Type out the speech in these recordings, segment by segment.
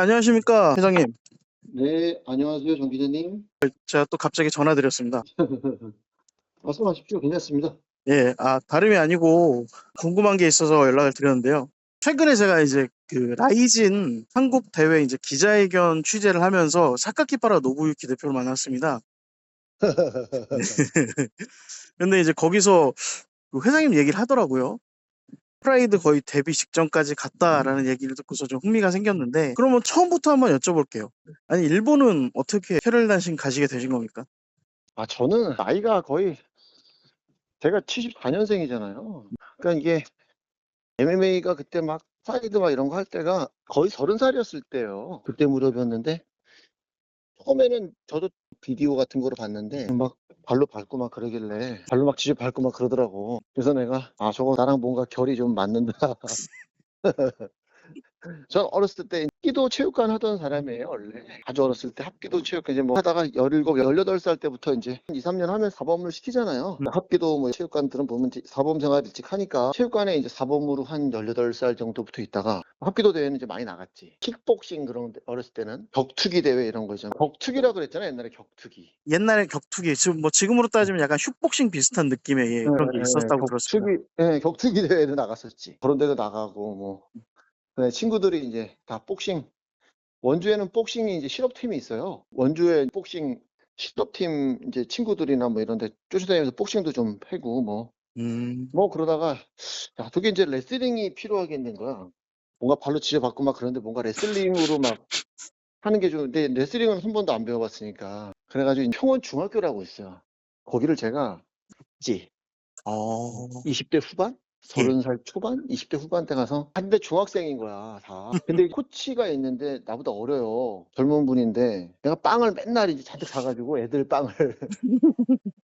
안녕하십니까, 회장님. 네, 안녕하세요, 정 기자님. 제가 또 갑자기 전화드렸습니다. 말씀하십시오. 괜찮습니다. 예, 다름이 아니고 궁금한 게 있어서 연락을 드렸는데요. 최근에 제가 이제 그 라이진 한국 대회 이제 기자회견 취재를 하면서 사카키파라 노부유키 대표를 만났습니다. 근데 이제 거기서 그 회장님 얘기를 하더라고요. 프라이드 거의 데뷔 직전까지 갔다라는 얘기를 듣고서 좀 흥미가 생겼는데, 그러면 처음부터 한번 여쭤볼게요. 아니, 일본은 어떻게 캐럴 단신 가시게 되신 겁니까? 저는 나이가 거의, 제가 74년생이잖아요. 그러니까 이게 MMA가 그때 막 사이드 막 이런 거 할 때가 거의 30살이었을 때예요. 그때 무렵이었는데, 처음에는 저도 비디오 같은 거로 봤는데, 막 발로 밟고 막 그러길래, 발로 막 지지 밟고 막 그러더라고. 그래서 내가, 저거 나랑 뭔가 결이 좀 맞는다. 전 어렸을 때 합기도 체육관 하던 사람이에요, 원래. 아주 어렸을 때 합기도 체육관 이제 뭐 하다가 17, 18살 때부터 이제 한 2, 3년 하면 사범을 시키잖아요. 합기도 뭐 체육관들은 보면 이제 사범 생활 일찍 하니까 체육관에 이제 사범으로 한 18살 정도부터 있다가 합기도 대회는 이제 많이 나갔지. 킥복싱 그런 어렸을 때는 격투기 대회 이런 거 있잖아. 격투기라 그랬잖아요, 옛날에 격투기. 옛날에 격투기, 지금 뭐 지금으로 따지면 약간 슛복싱 비슷한 느낌의 예, 그런 게 있었다고 들었습니다. 격투기 대회도 나갔었지. 그런 데도 나가고 뭐. 네, 친구들이 이제 다 복싱, 원주에는 복싱이 이제 실업팀이 있어요. 원주에 복싱 실업팀 이제 친구들이나 뭐 이런 데 쫓아다니면서 복싱도 좀 패고 뭐 그러다가, 야, 저게 이제 레슬링이 필요하겠는 거야. 뭔가 발로 지져받고 막 그런데 뭔가 레슬링으로 막 하는 게 좀, 근데 레슬링은 한 번도 안 배워봤으니까. 그래가지고 평원 중학교라고 있어요. 거기를 제가 있지. 어, 20대 후반? 예. 30살 초반? 20대 후반 때 가서 근데 중학생인 거야 다. 근데 코치가 있는데 나보다 어려요. 젊은 분인데 내가 빵을 맨날 이제 잔뜩 사가지고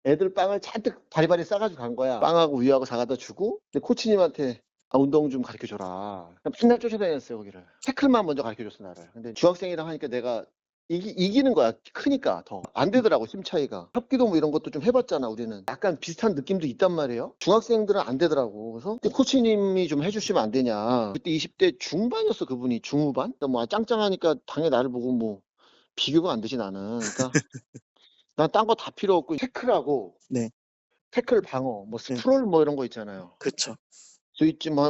애들 빵을 잔뜩 바리바리 싸가지고 간 거야. 빵하고 우유하고 사가다 주고, 근데 코치님한테 운동 좀 가르쳐줘라. 맨날 쫓아다녔어요 거기를. 태클만 먼저 가르쳐줬어 나를. 근데 중학생이랑 하니까 내가 이기는 거야. 크니까 더 안 되더라고, 힘 차이가. 합기도 뭐 이런 것도 좀 해봤잖아 우리는. 약간 비슷한 느낌도 있단 말이에요. 중학생들은 안 되더라고. 그래서 그때 코치님이 좀 해주시면 안 되냐. 그때 20대 중반이었어 그분이. 중후반. 그러니까 뭐 짱짱하니까 당연히 나를 보고 뭐 비교가 안 되지 나는. 그러니까 난 딴 거 다 필요 없고 태클하고 네, 태클 방어, 뭐 네, 스프롤 뭐 이런 거 있잖아요. 그쵸.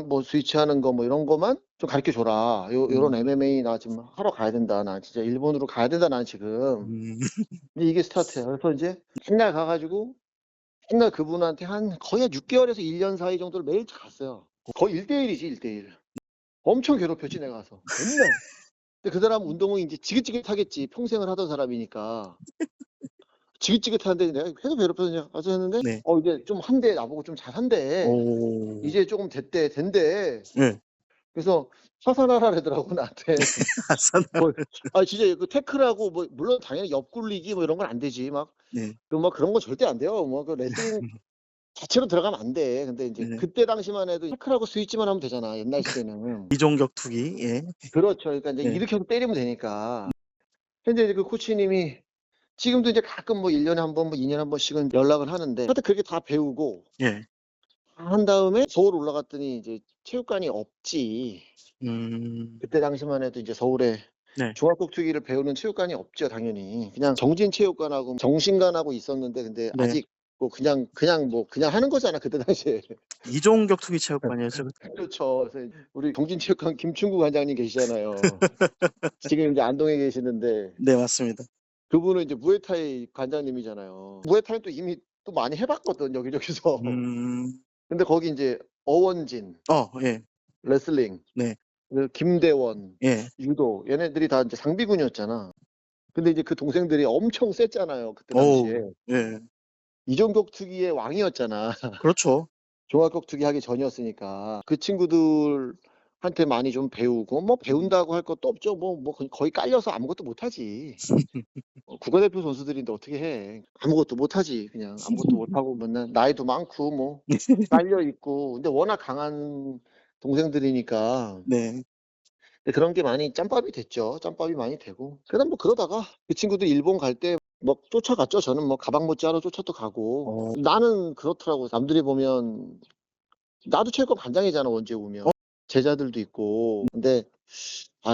뭐 스위치 하는 거 뭐 이런 거만 좀 가르쳐 줘라. 요런 음, MMA 나 지금 하러 가야 된다. 나 진짜 일본으로 가야 된다. 난 지금. 음, 근데 이게 스타트야. 그래서 이제 맨날 가가지고 맨날 그분한테 한 거의 한 6개월에서 1년 사이 정도를 매일 갔어요. 거의 1대1이지, 1대1. 엄청 괴롭혔지, 내가 가서. 맨날. 근데 그 사람 운동은 이제 지긋지긋하겠지. 평생을 하던 사람이니까. 지긋지긋한데 내가 계속 괴롭혀서 가서 했는데, 네. 이제 좀 한대, 나보고 좀 잘한대. 오, 이제 조금 된대. 네. 그래서 사산하라 그러더라고, 나한테. 아사나. 뭐, 진짜 그 태클하고, 뭐, 물론 당연히 옆굴리기 뭐 이런 건 안 되지. 막, 네, 뭐 그런 건 절대 안 돼요. 뭐, 그 레슬링 자체로 들어가면 안 돼. 근데 이제 네. 그때 당시만 해도 태클하고 스위치만 하면 되잖아. 옛날 시대는. 이종 격투기, 예. 그렇죠. 그러니까 이제 네. 이렇게 해서 때리면 되니까. 근데 이제 그 코치님이 지금도 이제 가끔 뭐 1년에 한 번, 뭐 2년에 한 번씩은 연락을 하는데, 하여튼 그렇게 다 배우고 예. 다 한 다음에 서울 올라갔더니 이제 체육관이 없지. 음, 그때 당시만 해도 이제 서울에 네. 종합격투기를 배우는 체육관이 없죠, 당연히. 그냥 정진체육관하고 정신관하고 있었는데, 근데 네. 아직 뭐 그냥 하는 거잖아, 그때 당시에. 이종 격투기 체육관이었죠. 그렇죠. 그래서 우리 정진체육관 김충구 관장님 계시잖아요. 지금 이제 안동에 계시는데, 네, 맞습니다. 그분은 이제 무에타이 관장님이잖아요. 무에타이 또 이미 또 많이 해봤거든, 여기저기서. 음, 근데 거기 이제 어원진, 예. 레슬링, 네, 그 김대원, 예. 유도, 얘네들이 다 이제 상비군이었잖아. 근데 이제 그 동생들이 엄청 셌잖아요, 그때 당시에. 오, 예. 이종격투기의 왕이었잖아. 그렇죠. 종합격투기 하기 전이었으니까. 그 친구들한테 많이 좀 배우고, 뭐 배운다고 할 것도 없죠. 뭐 거의 깔려서 아무것도 못하지. 국가대표 선수들인데 어떻게 해. 아무것도 못하지. 그냥 아무것도 못하고 맨날 나이도 많고 뭐 깔려 있고. 근데 워낙 강한 동생들이니까. 네. 근데 그런 게 많이 짬밥이 됐죠. 짬밥이 많이 되고. 그다음 뭐 그러다가 그 친구들 일본 갈 때 뭐 쫓아갔죠. 저는 뭐 가방 못지하러 쫓아도 가고. 어, 나는 그렇더라고. 남들이 보면 나도 체육관 관장이잖아, 원주에 오면. 제자들도 있고. 근데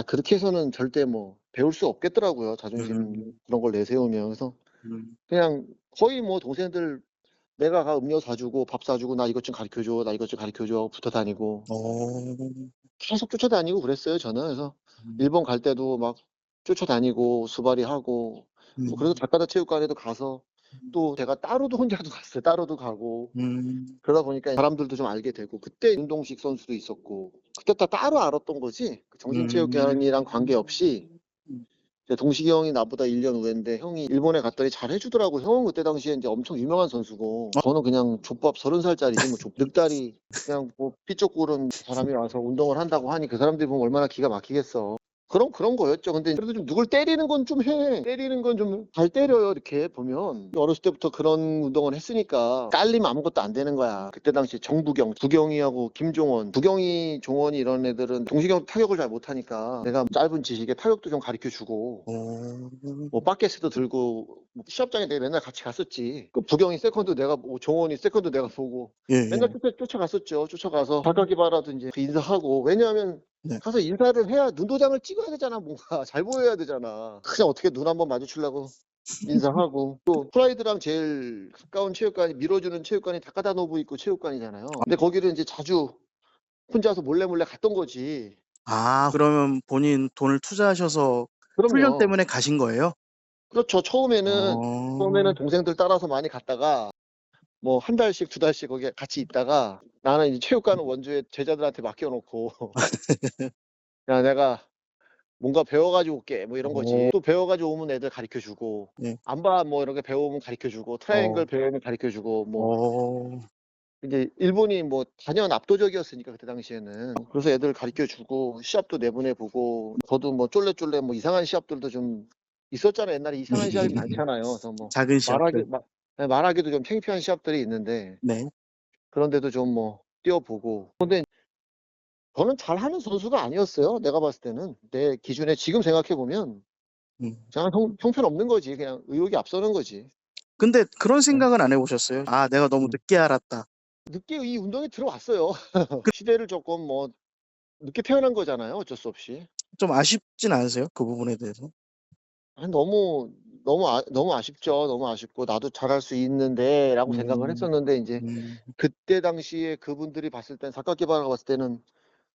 그렇게 해서는 절대 뭐 배울 수 없겠더라고요. 자존심 음. 그런 걸 내세우면. 그래서 음. 그냥 거의 뭐 동생들 내가 음료 사주고 밥 사주고 나 이것 좀 가르쳐 줘. 나 이것 좀 가르쳐 줘. 붙어 다니고 어. 계속 쫓아다니고 그랬어요, 저는. 그래서 음. 일본 갈 때도 막 쫓아다니고 수발이하고 뭐 그래서 음. 작가다 체육관에도 가서 음. 또 제가 따로도 혼자도 갔어요. 따로도 가고 음. 그러다 보니까 사람들도 좀 알게 되고 그때 윤동식 선수도 있었고 그때 다 따로 알았던 거지 그 정신체육관이랑 관계없이 음. 이제 동식이 형이 나보다 1년 후인데 형이 일본에 갔더니 잘 해주더라고. 형은 그때 당시에 이제 엄청 유명한 선수고 저는 그냥 족밥 30살짜리지 뭐 늑다리 그냥 뭐 삐쪽 구른 사람이 와서 운동을 한다고 하니 그 사람들이 보면 얼마나 기가 막히겠어. 그런 거였죠. 근데 그래도 좀 누굴 때리는 건 좀 해. 때리는 건 좀 잘 때려요. 이렇게 보면 어렸을 때부터 그런 운동을 했으니까 딸리면 아무것도 안 되는 거야. 그때 당시 정부경, 부경이하고 김종원, 부경이, 종원이 이런 애들은 동식이 타격을 잘 못하니까 내가 짧은 지식에 타격도 좀 가르쳐 주고 어. 뭐 바켓도 들고 뭐 시합장에 내가 맨날 같이 갔었지. 그 부경이 세컨드 내가 보고 종원이 세컨드 내가 보고 맨날 예예. 쫓아갔었죠. 쫓아가서 바깥기바라든지 인사하고 왜냐하면 네. 가서 인사를 해야 눈도장을 찍어야 되잖아. 뭔가 잘 보여야 되잖아. 그냥 어떻게 눈 한번 마주치려고 인사하고 또 프라이드랑 제일 가까운 체육관이 밀어주는 체육관이 다카다노부 있고 체육관이잖아요. 근데 거기를 이제 자주 혼자서 몰래 갔던 거지. 아, 그러면 본인 돈을 투자하셔서 훈련 그럼요. 때문에 가신 거예요? 그렇죠. 처음에는 어. 동생들 따라서 많이 갔다가 뭐 한 달씩 두 달씩 거기 같이 있다가 나는 이제 체육관은 원주에 제자들한테 맡겨 놓고 야 내가 뭔가 배워 가지고 올게 뭐 이런 어. 거지. 또 배워 가지고 오면 애들 가르쳐 주고 네. 안바 뭐 이런 게 배우면 가르쳐 주고 어. 트라이앵글 배우면 가르쳐 주고 뭐 어. 이제 일본이 뭐 단연 압도적이었으니까 그때 당시에는. 그래서 애들 가르쳐 주고 시합도 내보내 보고 저도 뭐 쫄래쫄래 뭐 이상한 시합들도 좀 있었잖아요. 옛날에 이상한 시합이 많잖아요. 그래서 뭐 작은 말하기 시합들. 마 예 말하기도 좀 창피한 시합들이 있는데 네. 그런 데도 좀 뭐 뛰어 보고. 근데 저는 잘하는 선수가 아니었어요. 내가 봤을 때는. 내 기준에 지금 생각해 보면 음. 그냥 형편없는 거지. 그냥 의욕이 앞서는 거지. 근데 그런 예. 생각은 안 해 보셨어요? '아, 내가 너무 음. 늦게 알았다.' 늦게 이 운동에 들어왔어요. 시대를 조금 뭐 늦게 태어난 거잖아요, 어쩔 수 없이. 좀 아쉽진 않으세요? 그 부분에 대해서? 너무 아쉽죠. 너무 아쉽고 '나도 잘할 수 있는데.'라고 생각을 음. 했었는데 인제 음. 그때 당시에 그분들이 봤을 땐 사카키바라가 봤을 때는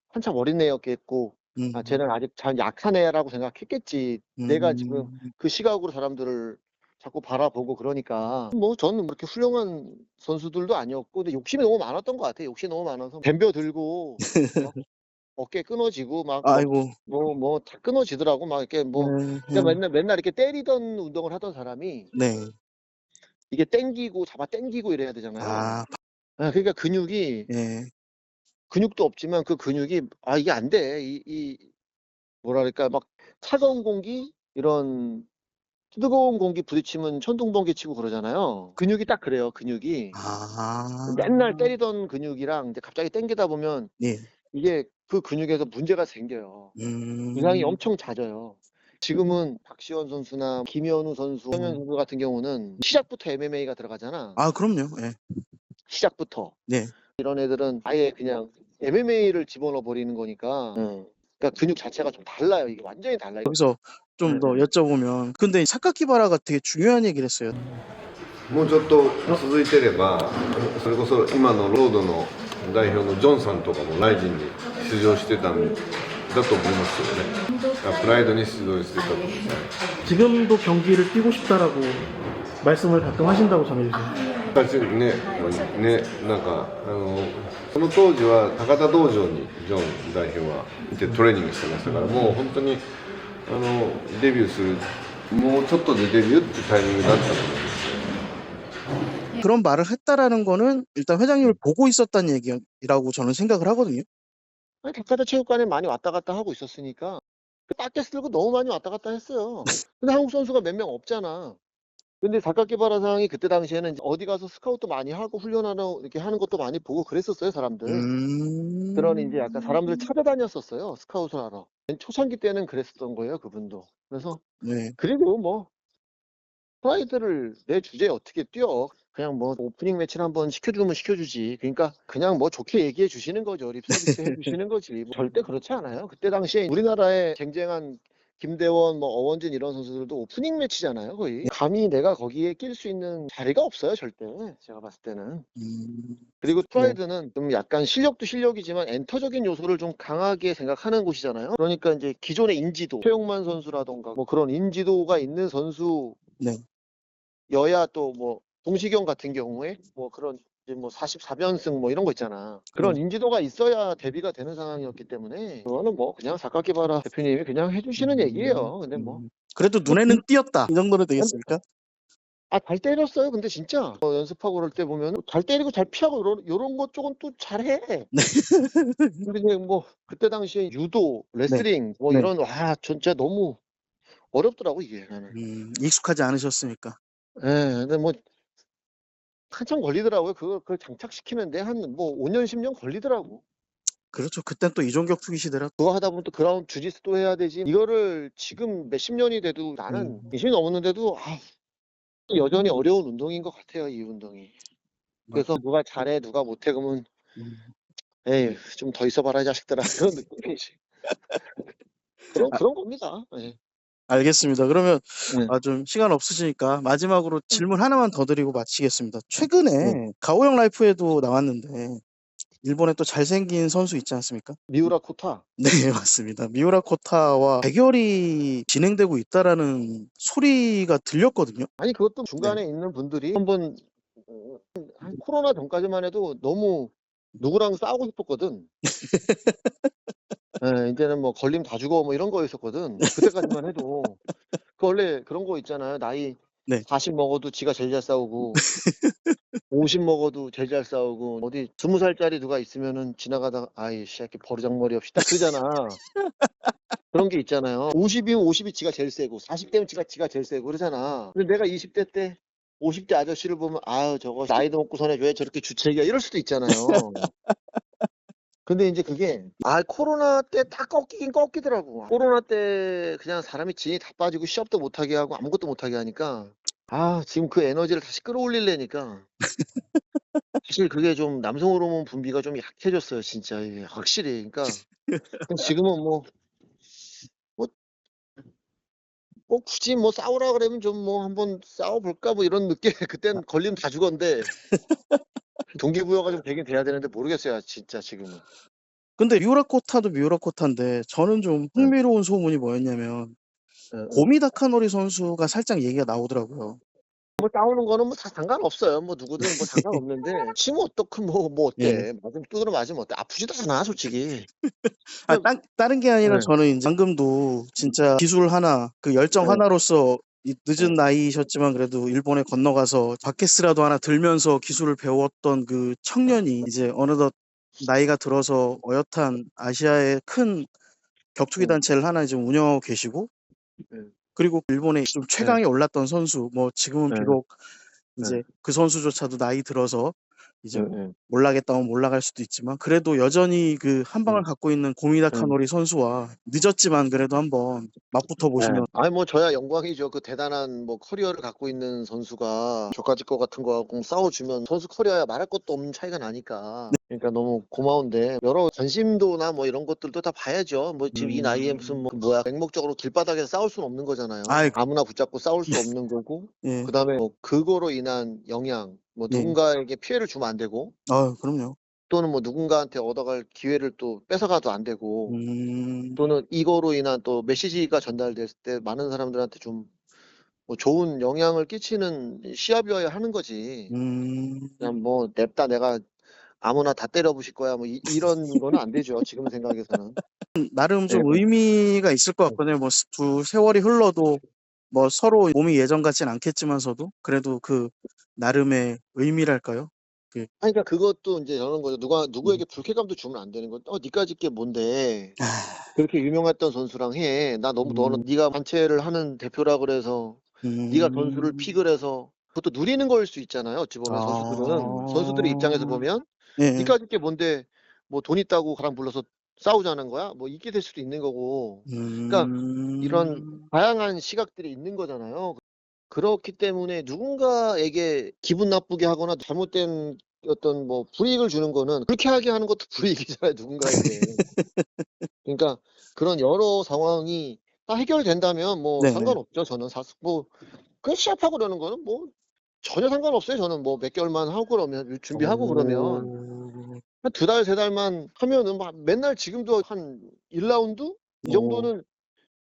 한참 어린 애였겠고 '아 음. 쟤는 아직 참 약한 애'라고 생각했겠지. 내가 지금 음. 그 시각으로 사람들을 자꾸 바라보고 그러니까. 뭐 저는 그렇게 훌륭한 선수들도 아니었고 근데 욕심이 너무 많았던 것 같아요. 욕심이 너무 많아서 덤벼 들고 막 어깨 끊어지고 막 아이고. 다 끊어지더라고. 막 이렇게 네. 뭐 그냥 네. 맨날 이렇게 때리던 운동을 하던 사람이 네. 이게 땡기고 잡아 당기고 이래야 되잖아요. 아. 그러니까 예. 근육도 없지만 그 근육이 이게 안 돼. 뭐라 그럴까 막 차가운 공기 이런 뜨거운 공기 부딪히면 천둥번개 치고 그러잖아요. 근육이 딱 그래요, 근육이. 아. 맨날 때리던 근육이랑 이제 갑자기 당기다 보면 예. 이게 그 근육에서 문제가 생겨요. 부상이 음. 엄청 잦아요. 지금은 박시원 선수나 김현우 선수, 성현 음. 선수 같은 경우는 시작부터 MMA가 들어가잖아. 아, 그럼요. 예. 시작부터. 네. 이런 애들은 아예 그냥 MMA를 집어넣어 버리는 거니까. 그러니까 근육 자체가 좀 달라요. 이게 완전히 달라요. 여기서 좀 더 예예. 여쭤보면, 근데 사카키바라가 되게 중요한 얘기를 했어요. もうちょっと続いてれば、それこそ今のロードの代表のジョンさんとかもライジンに出場してたんだと思いますよね。プライドに出場してたと。 지금도 경기를 뛰고 싶다라고 말씀을 가끔 하신다고 전해주세요. 昔ね、なんかその当時は高田道場にジョン代表はいてトレーニングしてましたから、もう本当にデビューするもうちょっとでデビューってタイミングだったと思います。 그런 말을 했다라는 거는 일단 회장님을 보고 있었다는 얘기라고 저는 생각을 하거든요. 아니 닭가다 체육관에 많이 왔다 갔다 하고 있었으니까 빡게스 들고 너무 많이 왔다 갔다 했어요. 근데 한국 선수가 몇 명 없잖아. 근데 사카키바라상이 그때 당시에는 이제 어디 가서 스카웃도 많이 하고 훈련하러 이렇게 하는 것도 많이 보고 그랬었어요, 사람들. 그런 인제 약간 사람들 찾아다녔었어요, 스카웃을 하러. 맨 초창기 때는 그랬었던 거예요, 그분도. 그래서 네. 그리고 뭐 프라이드를 내 주제에 어떻게 뛰어. 그냥 뭐 오프닝 매치를 한번 시켜주면 시켜주지. 그러니까 그냥 뭐 좋게 얘기해 주시는 거죠. 립 서비스 해 주시는 거지. 뭐 절대 그렇지 않아요. 그때 당시에 우리나라에 쟁쟁한 김대원, 뭐 어원진 이런 선수들도 오프닝 매치잖아요, 거의. 감히 내가 거기에 낄 수 있는 자리가 없어요, 절대. 제가 봤을 때는. 그리고 네. 프라이드는 좀 약간 실력도 실력이지만 엔터적인 요소를 좀 강하게 생각하는 곳이잖아요. 그러니까 이제 기존의 인지도, 최용만 선수라던가 뭐 그런 인지도가 있는 선수 네. 여야 또 뭐 동시경 같은 경우에 뭐 그런 이제 뭐 44변승 뭐 이런 거 있잖아. 그런 네. 인지도가 있어야 데뷔가 되는 상황이었기 때문에 그거는 뭐 그냥 사카키바라 대표님이 그냥 해주시는 얘기예요. 근데 뭐 그래도 눈에는 띄었다. 이 정도는 되겠습니까? 잘 때렸어요. 근데 진짜 연습하고 그럴 때 보면 잘 때리고 잘 피하고 요런 것 쪽은 또 잘해. 근데 이제 뭐 그때 당시에 유도, 네. 레슬링 뭐 네. 이런 와 진짜 너무 어렵더라고 이게 나는. 익숙하지 않으셨으니까. 예, 근데 뭐 한참 걸리더라고요. 그걸 장착시키는데 한 뭐 5년 10년 걸리더라고. 그렇죠. 그땐 또 이종격 투기 시대라. 그거 하다 보면 또 그라운드 주짓수도 해야 되지. 이거를 지금 몇십 년이 돼도 나는 20이 넘었는데도 여전히 어려운 운동인 것 같아요, 이 운동이. 그래서 누가 잘해, 누가 못해, 그러면 에이, 좀 더 있어봐라, 이 자식들아. 그런 느낌이지. 그런 겁니다. 예. 알겠습니다. 그러면 네. 좀 시간 없으시니까 마지막으로 질문 하나만 더 드리고 마치겠습니다. 네. 최근에 가오형 라이프에도 나왔는데 일본에 또 잘생긴 선수 있지 않습니까? 미우라 코타. 네, 맞습니다. 미우라 코타와 대결이 진행되고 있다라는 소리가 들렸거든요. 아니, 그것도 중간에 있는 분들이 한번 한 코로나 전까지만 해도 너무 누구랑 싸우고 싶었거든. 예, 이제는 뭐 걸림 다 죽어 뭐 이런 거였었거든. 그때까지만 해도. 그 원래 그런 거 있잖아요. 나이 네. 40 먹어도 지가 제일 잘 싸우고 50 먹어도 제일 잘 싸우고 어디 20살짜리 누가 있으면은 지나가다가 아이 새끼 버르장머리 없이 딱 그러잖아. 그런 게 있잖아요. 50이면 50이 지가 제일 세고 40대면 지가 제일 세고 그러잖아. 근데 내가 20대 때 50대 아저씨를 보면 아유 저거 나이도 먹고서는 왜 저렇게 주책이야 이럴 수도 있잖아요. 근데 이제 그게 코로나 때 다 꺾이긴 꺾이더라고. 코로나 때 그냥 사람이 진이 다 빠지고 시합도 못하게 하고 아무것도 못하게 하니까 지금 그 에너지를 다시 끌어올리려니까 사실 그게 좀 남성 호르몬 분비가 좀 약해졌어요, 진짜. 이게 확실히. 그러니까 지금은 뭐 꼭 굳이 뭐 싸우라 그러면 좀 뭐 한번 싸워볼까 뭐 이런 느낌. 그땐 걸리면 다 죽었는데 동기부여가 좀 되긴 돼야 되는데 모르겠어요, 진짜 지금은. 근데 미우라 코타도 미우라 코타인데 저는 좀 네. 흥미로운 소문이 뭐였냐면 고미 다카노리 선수가 살짝 얘기가 나오더라고요. 뭐 싸우는 거는 뭐 다 상관없어요. 뭐 누구든 뭐 상관없는데 치면 어떻고 뭐 어때? 맞으면 두드려 맞으면 어때? 아프지도 않아, 솔직히. 다른 게 아니라 네. 저는 이제 방금도 진짜 기술 하나, 그 열정 네. 하나로서 이 늦은 나이셨지만 그래도 일본에 건너가서 바켓스라도 하나 들면서 기술을 배웠던 그 청년이 이제 어느덧 나이가 들어서 어엿한 아시아의 큰 격투기 단체를 하나 이제 운영하고 계시고 네. 그리고 일본의 좀 최강에 올랐던 선수, 뭐 지금은 네. 비록 이제 그 선수조차도 나이 들어서 이제 뭐 네. 몰락했다면 몰락할 수도 있지만 그래도 여전히 그 한 방을 갖고 있는 고미다 네. 카노리 선수와 늦었지만 그래도 한번 맞붙어 보시면 아니 뭐 저야 영광이죠. 그 대단한 뭐 커리어를 갖고 있는 선수가 저까지 거 같은 거하고 싸워주면 선수 커리어야 말할 것도 없는 차이가 나니까. 그러니까 너무 고마운데 여러 관심도나 뭐 이런 것들도 다 봐야죠. 뭐 지금 이 나이에 무슨 맹목적으로 길바닥에서 싸울 수는 없는 거잖아요. 아이, 아무나 붙잡고 싸울 수 없는 거고. 예. 그다음에 뭐 그거로 인한 영향, 뭐 예. 누군가에게 피해를 주면 안 되고 그럼요. 또는 뭐 누군가한테 얻어갈 기회를 또 뺏어가도 안 되고. 음. 또는 이거로 인한 또 메시지가 전달됐을 때 많은 사람들한테 좀 뭐 좋은 영향을 끼치는 시합이어야 하는 거지. 그냥 뭐 냅다 내가 아무나 다 때려부실 거야 뭐 이런 거는 안 되죠. 지금 생각에서는. 나름 좀 네. 의미가 있을 것 같거든요. 뭐 세월이 흘러도 뭐 서로 몸이 예전 같진 않겠지만서도 그래도 그 나름의 의미랄까요? 그러니까 그것도 이제 이런 거죠. 누구에게 불쾌감도 주면 안 되는 거. 니까짓 게 뭔데? 그렇게 유명했던 선수랑 해. 너는 네가 단체를 하는 대표라 그래서 네가 선수를 픽을 해서 그것도 누리는 거일 수 있잖아요. 어찌 보면 선수들의 입장에서 보면 예. 니까짓 게 뭔데 뭐 돈 있다고 가랑 불러서 싸우자는 거야? 뭐 이게 될 수도 있는 거고. 그러니까 이런 다양한 시각들이 있는 거잖아요. 그렇기 때문에 누군가에게 기분 나쁘게 하거나 잘못된 어떤 뭐 불이익을 주는 거는 불쾌하게 하는 것도 불이익이잖아요, 누군가에게. 그러니까 그런 여러 상황이 다 해결된다면 뭐 네네. 상관없죠. 저는 뭐 그냥 시합하고 그러는 거는 뭐 전혀 상관없어요. 저는 뭐 몇 개월만 하고 그러면 준비하고 그러면 오. 한 2달, 3달만 하면은 막 맨날 지금도 한 1라운드 이 오. 정도는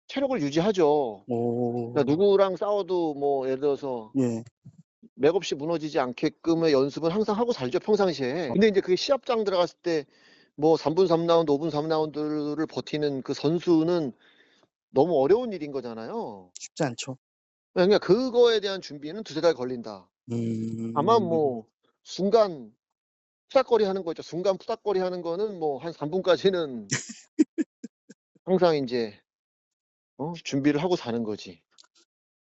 체력을 유지하죠. 그러니까 오. 누구랑 싸워도 뭐 예를 들어서 예. 맥없이 무너지지 않게끔의 연습은 항상 하고 살죠, 평상시에. 근데 이제 그게 시합장 들어갔을 때 뭐 3분 3라운드, 5분 3라운드를 버티는 그 선수는 너무 어려운 일인 거잖아요. 쉽지 않죠. 그러니까 그거에 대한 준비는 2-3달 걸린다. 다만 뭐 순간 푸닥거리 하는 거 있죠. 순간 푸닥거리 하는 거는 뭐 한 3분까지는 항상 인제 준비를 하고 사는 거지.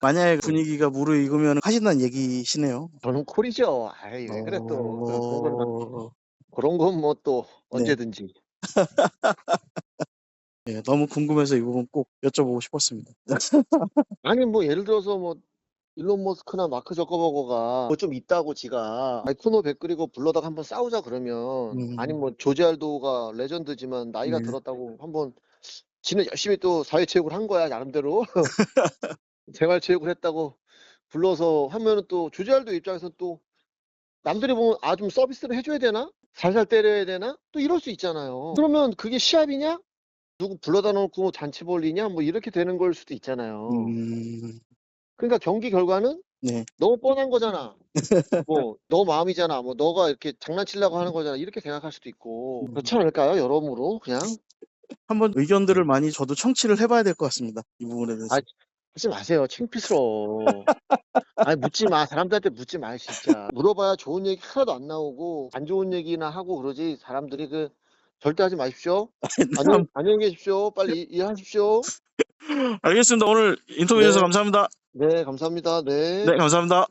만약에 분위기가 무르익으면 하신다는 얘기시네요. 저는 콜이죠. 아이 왜 그래 또. 그런 건 뭐 또 네. 언제든지. 예, 너무 궁금해서 이 부분 꼭 여쭤보고 싶었습니다. 아니 뭐 예를 들어서 뭐 일론 머스크나 마크 저커버거가 뭐 좀 있다고 지가 아이 코너 100 그리고 불러다가 한번 싸우자 그러면 아니 뭐 조지 알도가 레전드지만 나이가 네. 들었다고 한번 지는 열심히 또 사회체육을 한 거야 나름대로. 생활체육을 했다고 불러서 하면은 또 조지 알도 입장에서는 또 남들이 보면 '아 좀 서비스를 해 줘야 되나? 살살 때려야 되나?' 또 이럴 수 있잖아요. 그러면 그게 시합이냐? 누구 불러다 놓고 뭐 잔치 벌리냐? 뭐 이렇게 되는 걸 수도 있잖아요. 그러니까 경기 결과는 네. 너무 뻔한 거잖아. 뭐 너 마음이잖아. 뭐 너가 이렇게 장난치려고 하는 거잖아. 이렇게 생각할 수도 있고. 그렇지 않을까요? 여러모로 그냥. 한번 의견들을 많이 저도 청취를 해 봐야 될 것 같습니다. 이 부분에 대해서. 아 하지 마세요. 창피스러워. 아니 묻지 마. 사람들한테 묻지 마요 진짜. 물어봐야 좋은 얘기 하나도 안 나오고 안 좋은 얘기나 하고 그러지 사람들이 절대 하지 마십시오. 안녕히 계십시오. 빨리 이해하십시오. 알겠습니다. 오늘 인터뷰 주셔서 네. 감사합니다. 네 감사합니다. 네. 네, 감사합니다.